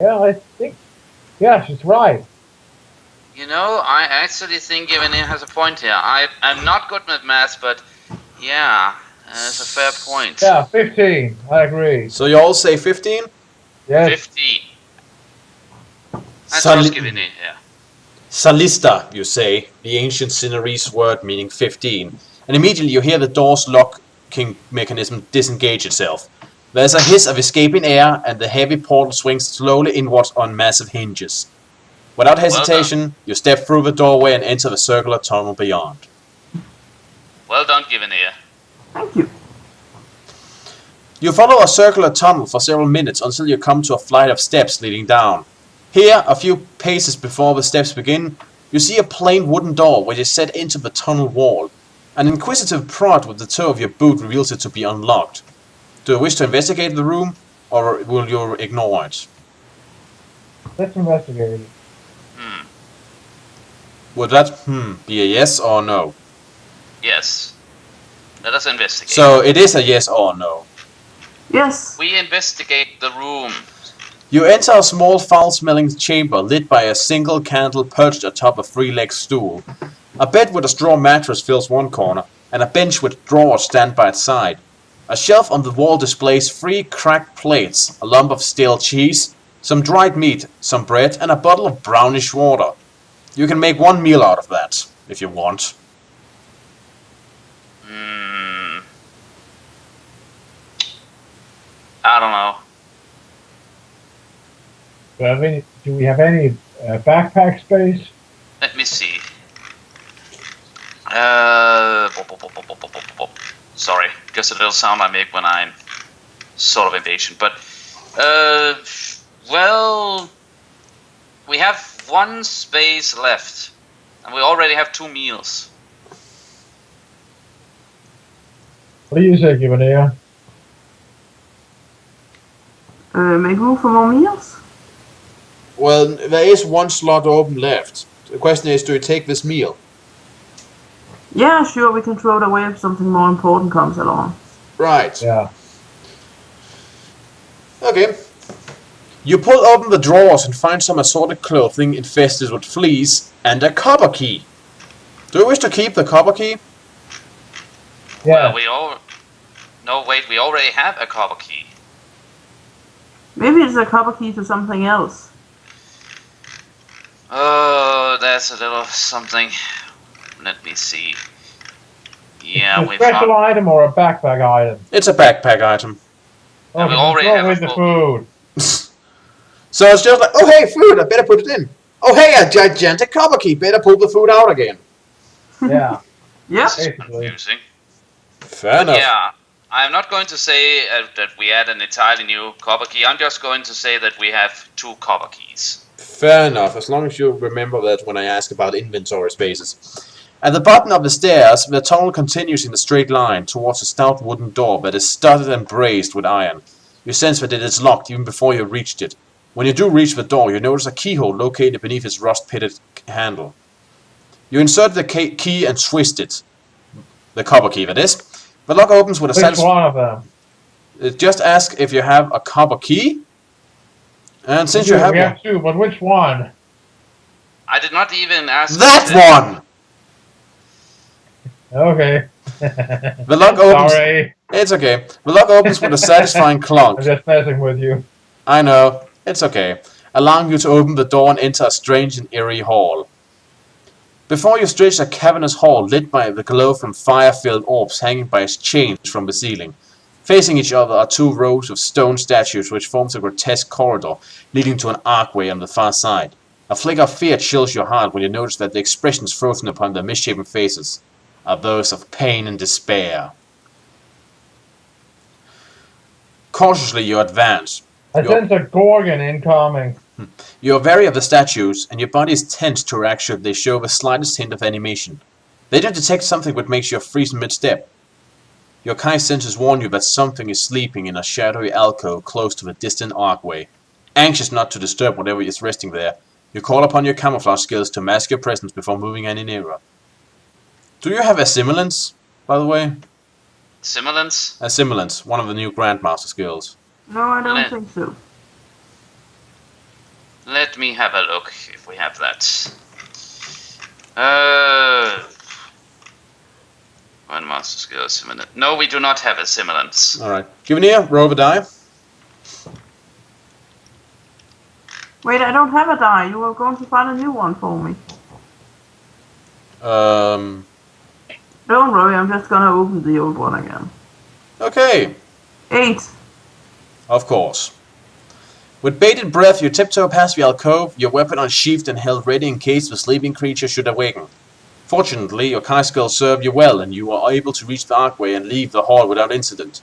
Yeah, I think. Yeah, she's right. You know, I actually think Givenir has a point here. I'm not good with math, but yeah, it's a fair point. Yeah, 15. I agree. So you all say 15? Yes. 15. I trust Givenir, yeah. Salista, you say, the ancient Sinarese word meaning 15, and immediately you hear the door's locking mechanism disengage itself. There's a hiss of escaping air, and the heavy portal swings slowly inwards on massive hinges. Without hesitation, you step through the doorway and enter the circular tunnel beyond. Well done, Givenir. Thank you. You follow a circular tunnel for several minutes until you come to a flight of steps leading down. Here, a few paces before the steps begin, you see a plain wooden door which is set into the tunnel wall. An inquisitive prod with the toe of your boot reveals it to be unlocked. Do you wish to investigate the room, or will you ignore it? Let's investigate it. Would that be a yes or no? Yes. Let us investigate. So it is a yes or no. Yes. We investigate the room. You enter a small foul-smelling chamber lit by a single candle perched atop a three-legged stool. A bed with a straw mattress fills one corner, and a bench with drawers stand by its side. A shelf on the wall displays 3 cracked plates, a lump of stale cheese, some dried meat, some bread, and a bottle of brownish water. You can make one meal out of that, if you want. I don't know. Do we have any backpack space? Let me see. Sorry, just a little sound I make when I'm sort of impatient. But, well, we have 1 space left, and we already have 2 meals. What do you say, Givenir? Make room for more meals? Well, there is 1 slot open left. The question is, do you take this meal? Yeah, sure, we can throw it away if something more important comes along. Right. Yeah. Okay. You pull open the drawers and find some assorted clothing infested with fleas and a copper key. Do you wish to keep the copper key? Yeah. Well, No, wait, we already have a copper key. Maybe it's a copper key to something else. Oh, that's a little something. Let me see. Yeah, a special item or a backpack item? It's a backpack item. Oh, we already have the food. So it's just like, oh hey, food, I better put it in. Oh hey, a gigantic copper key, better pull the food out again. Yeah. Yeah. This is confusing. Fair enough. Yeah, I'm not going to say that we add an entirely new copper key. I'm just going to say that we have 2 copper keys. Fair enough, as long as you remember that when I ask about inventory spaces. At the bottom of the stairs, the tunnel continues in a straight line towards a stout wooden door that is studded and braced with iron. You sense that it is locked even before you reached it. When you do reach the door, you notice a keyhole located beneath its rust-pitted handle. You insert the key and twist it. The copper key, that is. The lock opens with a Which one of them? Just ask if you have a copper key. And since we you have we one... have 2, but which one? I did not even ask... That one! Okay. The lock opens... Sorry. It's okay. The lock opens with a satisfying clunk. I'm just messing with you. I know. It's okay. Allowing you to open the door and enter a strange and eerie hall. Before you stretch a cavernous hall lit by the glow from fire-filled orbs hanging by chains from the ceiling. Facing each other are 2 rows of stone statues which forms a grotesque corridor leading to an archway on the far side. A flicker of fear chills your heart when you notice that the expressions frozen upon their misshapen faces are those of pain and despair. Cautiously you advance. I sense a Gorgon incoming. You are wary of the statues, and your body is tense to react should they show the slightest hint of animation. They don't detect something which makes you freeze in mid-step. Your keen senses warn you that something is sleeping in a shadowy alcove close to the distant archway. Anxious not to disturb whatever is resting there, you call upon your camouflage skills to mask your presence before moving any nearer. Do you have Assimilance, by the way? Simulance? Assimilance, one of the new Grandmaster skills. No, I don't think so. Let me have a look if we have that. One master skill simulant. No, we do not have a simulant. Alright. Givenir, roll a die. Wait, I don't have a die. You were going to find a new one for me. Don't worry, I'm just gonna open the old one again. Okay. 8. Of course. With bated breath, you tiptoe past the alcove, your weapon unsheathed and held ready in case the sleeping creature should awaken. Fortunately, your Kai skill served you well, and you are able to reach the archway and leave the hall without incident.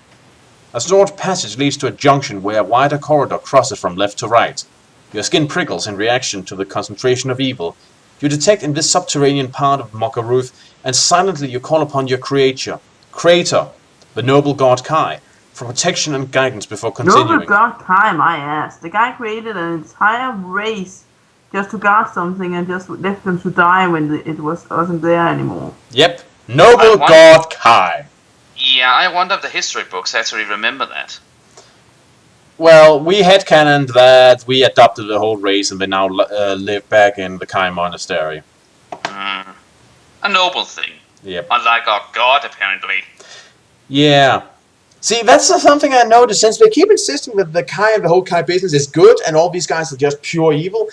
A short passage leads to a junction where a wider corridor crosses from left to right. Your skin prickles in reaction to the concentration of evil. You detect in this subterranean part of Mogaruth, and silently you call upon your creator, the noble god Kai, for protection and guidance before continuing. Noble god Kai, my ass. The guy created an entire race just to guard something and just left them to die when it wasn't there anymore. Yep, noble god Kai. Yeah, I wonder if the history books actually remember that. Well, we headcanoned that we adopted the whole race and they now live back in the Kai monastery. A noble thing. Yep. Unlike our god, apparently. Yeah. See, that's something I noticed, since they keep insisting that the Kai and the whole Kai business is good and all these guys are just pure evil.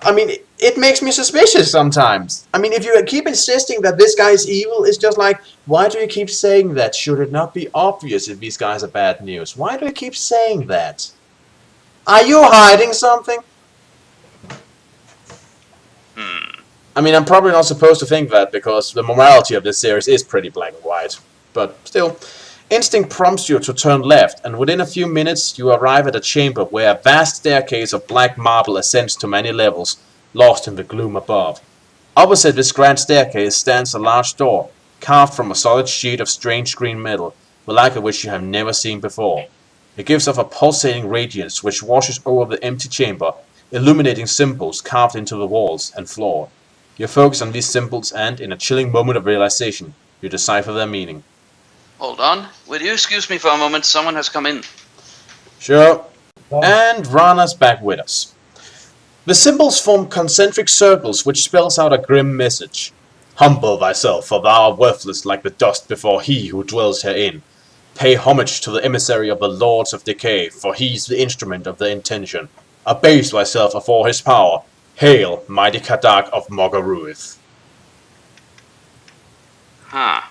I mean, it makes me suspicious sometimes. I mean, if you keep insisting that this guy is evil, it's just like, why do you keep saying that? Should it not be obvious if these guys are bad news? Why do you keep saying that? Are you hiding something? I mean, I'm probably not supposed to think that, because the morality of this series is pretty black and white. But still, instinct prompts you to turn left, and within a few minutes you arrive at a chamber where a vast staircase of black marble ascends to many levels, lost in the gloom above. Opposite this grand staircase stands a large door, carved from a solid sheet of strange green metal, the like of which you have never seen before. It gives off a pulsating radiance which washes over the empty chamber, illuminating symbols carved into the walls and floor. You focus on these symbols and, in a chilling moment of realization, you decipher their meaning. Hold on. Will you excuse me for a moment? Someone has come in. Sure. And Rana's back with us. The symbols form concentric circles which spells out a grim message. Humble thyself, for thou art worthless like the dust before he who dwells herein. Pay homage to the emissary of the Lords of Decay, for he's the instrument of the intention. Abase thyself afore his power. Hail, mighty Kadak of Mogaruth. Huh.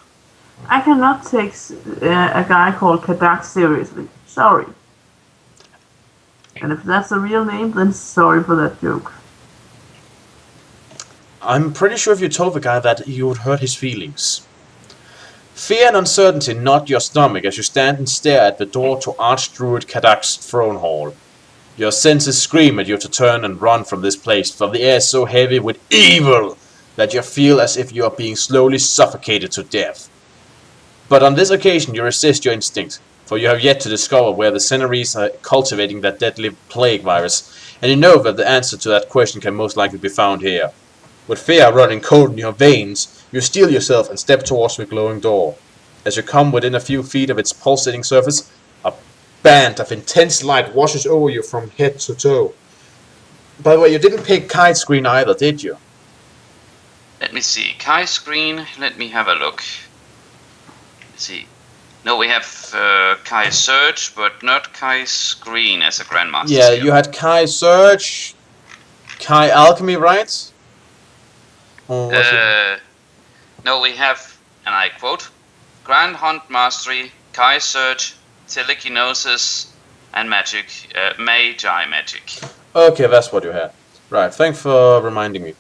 I cannot take a guy called Kadak seriously. Sorry. And if that's a real name, then sorry for that joke. I'm pretty sure if you told the guy that, you would hurt his feelings. Fear and uncertainty knot your stomach as you stand and stare at the door to Archdruid Kadak's throne hall. Your senses scream at you to turn and run from this place, for the air is so heavy with evil that you feel as if you are being slowly suffocated to death. But on this occasion you resist your instinct, for you have yet to discover where the Cenaries are cultivating that deadly plague virus, and you know that the answer to that question can most likely be found here. With fear running cold in your veins, you steel yourself and step towards the glowing door. As you come within a few feet of its pulsating surface, a band of intense light washes over you from head to toe. By the way, you didn't pick Kite Screen either, did you? Let me see. Kai screen. Let me have a look. Let's see. No, we have Kai Search, but not Kai Screen as a Grandmaster. Yeah, skill. you had Kai Search, Kai Alchemy, right? Or was it? No, we have, and I quote, Grand Hunt Mastery, Kai Search, Telekinesis, and Magic, Magi Magic. Okay, that's what you had. Right, thanks for reminding me.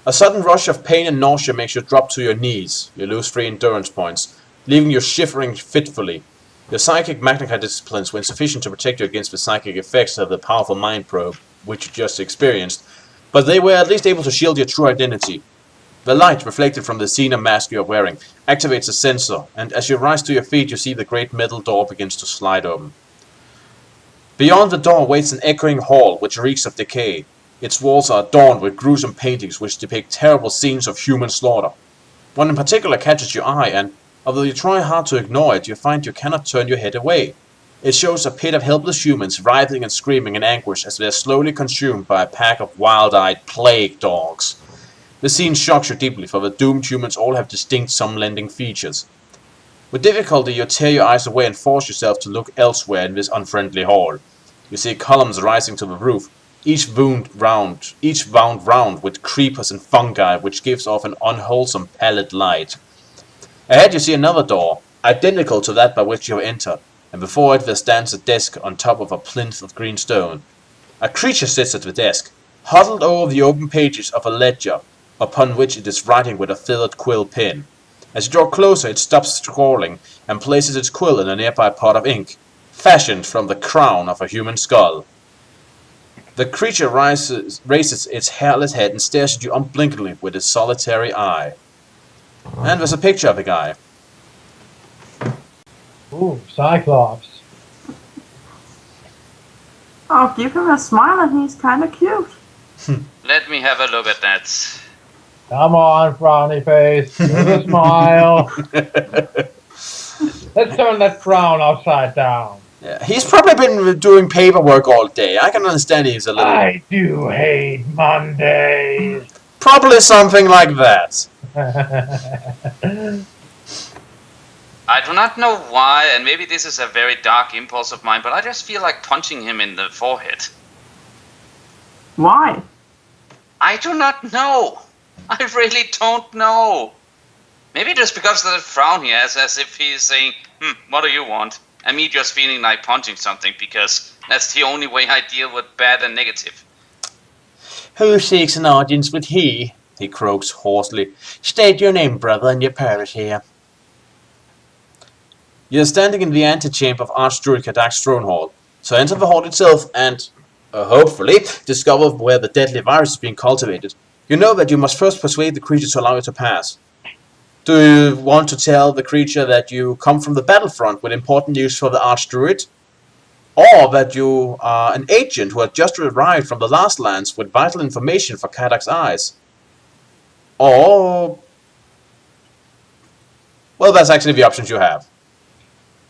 A sudden rush of pain and nausea makes you drop to your knees. You lose 3 endurance points, leaving you shivering fitfully. Your psychic Magna disciplines were insufficient to protect you against the psychic effects of the powerful mind probe, which you just experienced, but they were at least able to shield your true identity. The light, reflected from the Xena mask you are wearing, activates a sensor, and as you rise to your feet you see the great metal door begins to slide open. Beyond the door waits an echoing hall which reeks of decay. Its walls are adorned with gruesome paintings which depict terrible scenes of human slaughter. One in particular catches your eye, and although you try hard to ignore it, you find you cannot turn your head away. It shows a pit of helpless humans writhing and screaming in anguish as they are slowly consumed by a pack of wild-eyed plague dogs. The scene shocks you deeply, for the doomed humans all have distinct sun-lending features. With difficulty, you tear your eyes away and force yourself to look elsewhere in this unfriendly hall. You see columns rising to the roof, each wound round with creepers and fungi, which gives off an unwholesome pallid light. Ahead you see another door, identical to that by which you have entered, and before it there stands a desk on top of a plinth of green stone. A creature sits at the desk, huddled over the open pages of a ledger, upon which it is writing with a feathered quill pen. As you draw closer, it stops scrawling and places its quill in a nearby pot of ink, fashioned from the crown of a human skull. The creature raises its hairless head and stares at you unblinkingly with its solitary eye. And there's a picture of the guy. Ooh, Cyclops. Oh, give him a smile and he's kind of cute. Let me have a look at that. Come on, frowny face. Give a smile. Let's turn that frown upside down. Yeah, he's probably been doing paperwork all day. I can understand he's a little... I do hate Mondays. Probably something like that. I do not know why, and maybe this is a very dark impulse of mine, but I just feel like punching him in the forehead. Why? I do not know. I really don't know. Maybe just because of the frown he has, as if he's saying, what do you want? And me just feeling like punching something, because that's the only way I deal with bad and negative. Who seeks an audience with he croaks hoarsely. State your name, brother, and your parish here. You're standing in the antechamber of Archdruid Kadak's throne hall, so enter the hall itself and, hopefully, discover where the deadly virus is being cultivated. You know that you must first persuade the creature to allow you to pass. Do you want to tell the creature that you come from the battlefront with important news for the Archdruid? Or that you are an agent who has just arrived from the Last Lands with vital information for Kadak's eyes? Or... well, that's actually the options you have.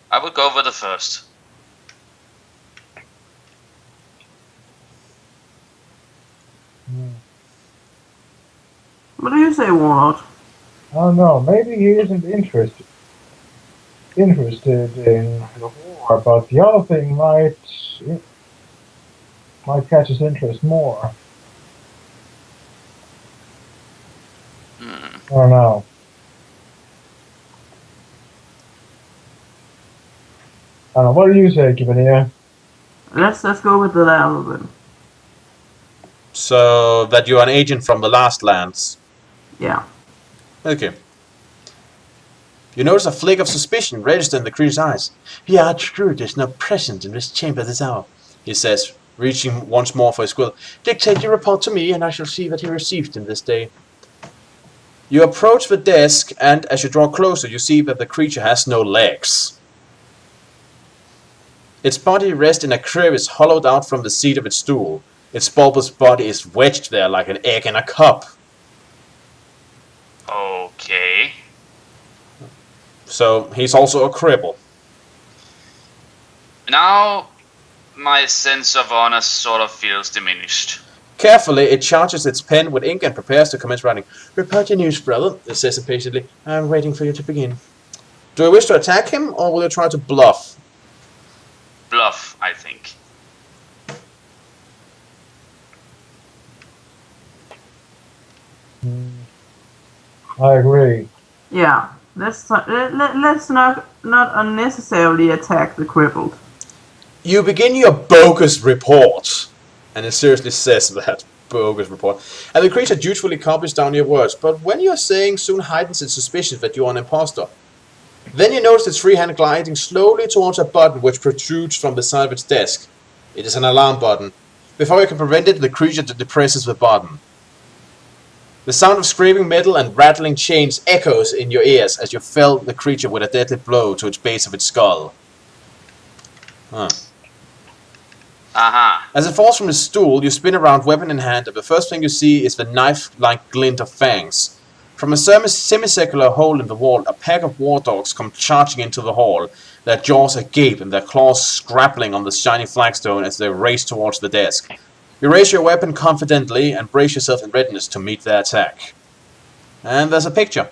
I would go with the first. What do you say, Warlord? I don't know. Maybe he isn't interested in the war, but the other thing might catch his interest more. I don't know. I don't know. What do you say, Gibbonier? Let's go with the latter then. So that you are an agent from the Last Lands. Yeah. Okay. You notice a flick of suspicion register in the creature's eyes. The Archdruid is now present in this chamber this hour, he says, reaching once more for his quill. Dictate your report to me, and I shall see that he receives them this day. You approach the desk, and as you draw closer, you see that the creature has no legs. Its body rests in a crevice hollowed out from the seat of its stool. Its bulbous body is wedged there like an egg in a cup. Okay. So, he's also a cripple. Now, my sense of honor sort of feels diminished. Carefully, it charges its pen with ink and prepares to commence writing. Report your news, brother, it says impatiently. I'm waiting for you to begin. Do you wish to attack him, or will you try to bluff? Bluff, I think. I agree. Yeah. Let's not unnecessarily attack the crippled. You begin your bogus report. And it seriously says that. Bogus report. And the creature dutifully copies down your words, but when you're saying soon heightens its suspicion that you're an imposter. Then you notice its free hand gliding slowly towards a button which protrudes from the side of its desk. It is an alarm button. Before you can prevent it, the creature depresses the button. The sound of screaming metal and rattling chains echoes in your ears as you fell the creature with a deadly blow to its base of its skull. Huh. Aha. As it falls from the stool, you spin around weapon in hand, and the first thing you see is the knife-like glint of fangs. From a semicircular hole in the wall, a pack of war dogs come charging into the hall, their jaws agape and their claws scrabbling on the shiny flagstone as they race towards the desk. You raise your weapon confidently and brace yourself in readiness to meet their attack. And there's a picture.